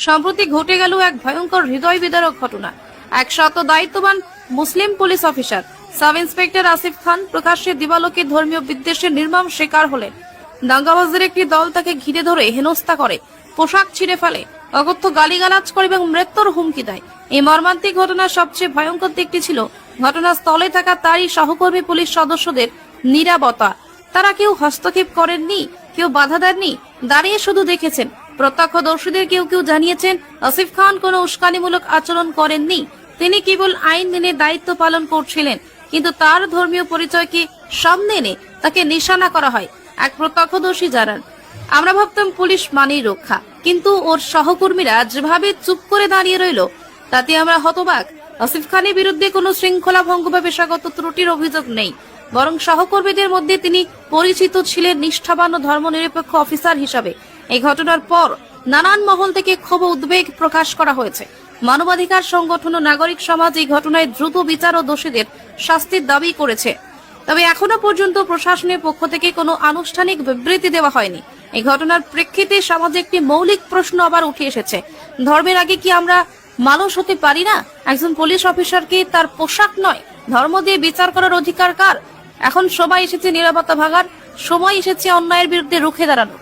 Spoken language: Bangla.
সম্প্রতি ঘটে গেল এক ভয়ঙ্কর হৃদয় বিদারক ঘটনা। এক শত দায়িত্ববান মুসলিম police officer sub inspector Asif Khan প্রকাশ্যে দিবালোকে ধর্মীয় বিদ্বেষের নির্মম শিকার হলেন। দাঙ্গাবাজদের একটি দল তাকে ঘিরে ধরে হেনস্থা করে, পোশাক ছিঁড়ে ফেলে, অকথ্য গালিগালাজ করে এবং মৃত্যুর হুমকি দেয়। এই মর্মান্তিক ঘটনার সবচেয়ে ভয়ঙ্কর দিকটি ছিল ঘটনাস্থলে থাকা তারই সহকর্মী পুলিশ সদস্যদের নীরবতা। তারা কেউ হস্তক্ষেপ করেননি, কেউ বাধা দেননি, দাঁড়িয়ে শুধু দেখেছেন। প্রত্যক্ষদর্শীদের কেউ কেউ জানিয়েছেন আসিফ খান কোনো উস্কানিমূলক আচরণ করেননি, তিনি কেবল আইন মেনে দায়িত্ব পালন করছিলেন। কিন্তু তার ধর্মীয় পরিচয়কে সামনে এনে তাকে নিশানা করা হয়। এক প্রত্যক্ষদর্শী জানান, আমরা ভাবতাম পুলিশ মানেই রক্ষা, কিন্তু ওর সহকর্মীরা যেভাবে চুপ করে দাঁড়িয়ে রইল তাতে আমরা হতবাক। আসিফ খানের বিরুদ্ধে কোনো শৃঙ্খলা ভঙ্গ বা পেশাগত ত্রুটির অভিযোগ নেই, বরং সহকর্মীদের মধ্যে তিনি পরিচিত ছিলেন নিষ্ঠাবান ও ধর্মনিরপেক্ষ অফিসার হিসাবে। এই ঘটনার পর নানান মহল থেকে ক্ষোভ ও উদ্বেগ প্রকাশ করা হয়েছে। মানবাধিকার সংগঠন ও নাগরিক সমাজ এই ঘটনায় দ্রুত বিচার ও দোষীদের শাস্তির দাবি করেছে। তবে এখনো পর্যন্ত প্রশাসনের পক্ষ থেকে কোনো আনুষ্ঠানিক বিবৃতি দেওয়া হয়নি। এই ঘটনার প্রেক্ষিতে সমাজে একটি মৌলিক প্রশ্ন আবার উঠে এসেছে, ধর্মের আগে কি আমরা মানুষ হতে পারি না? একজন পুলিশ অফিসারকে তার পোশাক নয়, ধর্ম দিয়ে বিচার করার অধিকার কার? এখন সময় এসেছে নীরবতা ভাঙার, সময় এসেছে অন্যায়ের বিরুদ্ধে রুখে দাঁড়ানো।